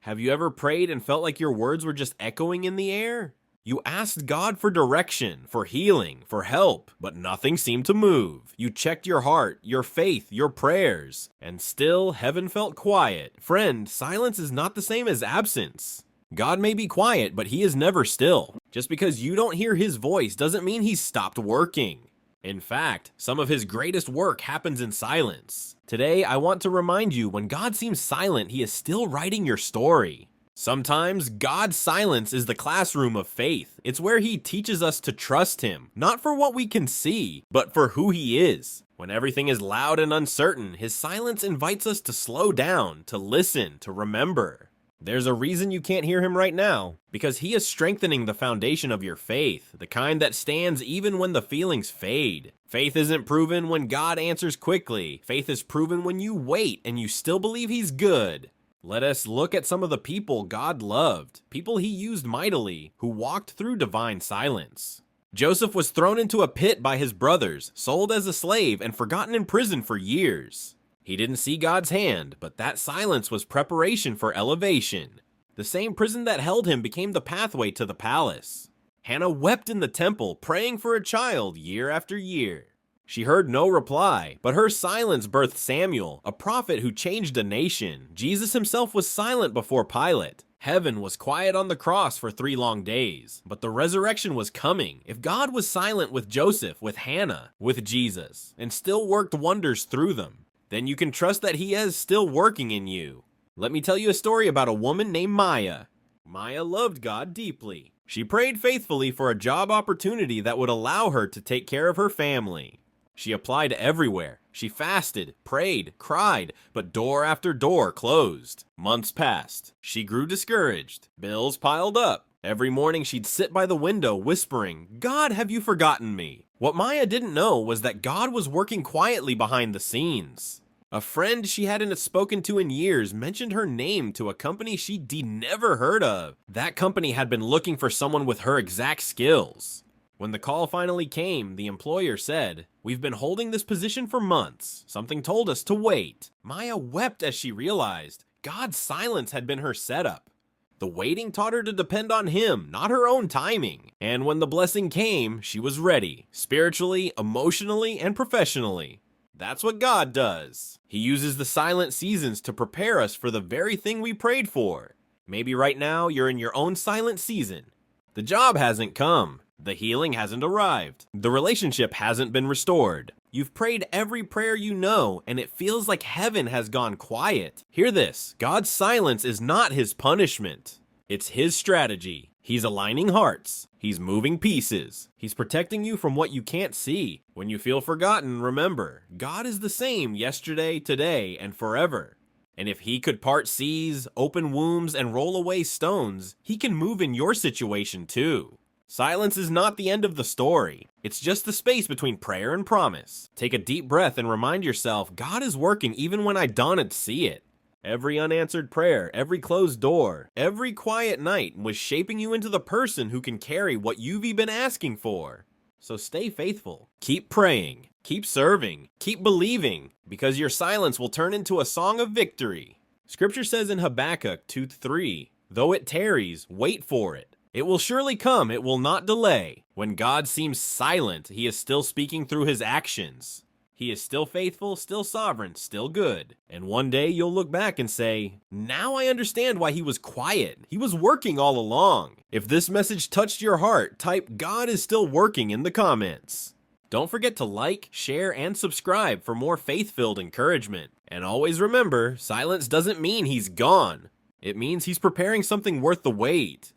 Have you ever prayed and felt like your words were just echoing in the air? You asked God for direction, for healing, for help, but nothing seemed to move. You checked your heart, your faith, your prayers, and still heaven felt quiet. Friend, silence is not the same as absence. God may be quiet, but he is never still. Just because you don't hear his voice doesn't mean he's stopped working. In fact, some of his greatest work happens in silence. Today, I want to remind you, when God seems silent, he is still writing your story. Sometimes, God's silence is the classroom of faith. It's where he teaches us to trust him, not for what we can see, but for who he is. When everything is loud and uncertain, his silence invites us to slow down, to listen, to remember. There's a reason you can't hear him right now, because he is strengthening the foundation of your faith, the kind that stands even when the feelings fade. Faith isn't proven when God answers quickly. Faith is proven when you wait and you still believe he's good. Let us look at some of the people God loved, people he used mightily, who walked through divine silence. Joseph was thrown into a pit by his brothers, sold as a slave, and forgotten in prison for years. He didn't see God's hand, but that silence was preparation for elevation. The same prison that held him became the pathway to the palace. Hannah wept in the temple, praying for a child year after year. She heard no reply, but her silence birthed Samuel, a prophet who changed a nation. Jesus himself was silent before Pilate. Heaven was quiet on the cross for 3 long days, but the resurrection was coming. If God was silent with Joseph, with Hannah, with Jesus, and still worked wonders through them, then you can trust that he is still working in you. Let me tell you a story about a woman named Maya. Maya loved God deeply. She prayed faithfully for a job opportunity that would allow her to take care of her family. She applied everywhere. She fasted, prayed, cried, but door after door closed. Months passed. She grew discouraged. Bills piled up. Every morning she'd sit by the window whispering, "God, have you forgotten me?" What Maya didn't know was that God was working quietly behind the scenes. A friend she hadn't spoken to in years mentioned her name to a company she'd never heard of. That company had been looking for someone with her exact skills. When the call finally came, the employer said, "We've been holding this position for months. Something told us to wait." Maya wept as she realized God's silence had been her setup. The waiting taught her to depend on him, not her own timing. And when the blessing came, she was ready, spiritually, emotionally, and professionally. That's what God does. He uses the silent seasons to prepare us for the very thing we prayed for. Maybe right now you're in your own silent season. The job hasn't come. The healing hasn't arrived. The relationship hasn't been restored. You've prayed every prayer you know, and it feels like heaven has gone quiet. Hear this, God's silence is not his punishment. It's his strategy. He's aligning hearts. He's moving pieces. He's protecting you from what you can't see. When you feel forgotten, remember, God is the same yesterday, today, and forever. And if he could part seas, open wombs, and roll away stones, he can move in your situation too. Silence is not the end of the story. It's just the space between prayer and promise. Take a deep breath and remind yourself, God is working even when I don't see it. Every unanswered prayer, every closed door, every quiet night was shaping you into the person who can carry what you've been asking for. So stay faithful. Keep praying. Keep serving. Keep believing, because your silence will turn into a song of victory. Scripture says in Habakkuk 2:3, "Though it tarries, wait for it. It will surely come, it will not delay." When God seems silent, he is still speaking through his actions. He is still faithful, still sovereign, still good. And one day you'll look back and say, "Now I understand why he was quiet. He was working all along." If this message touched your heart, type "God is still working" in the comments. Don't forget to like, share, and subscribe for more faith-filled encouragement. And always remember, silence doesn't mean he's gone. It means he's preparing something worth the wait.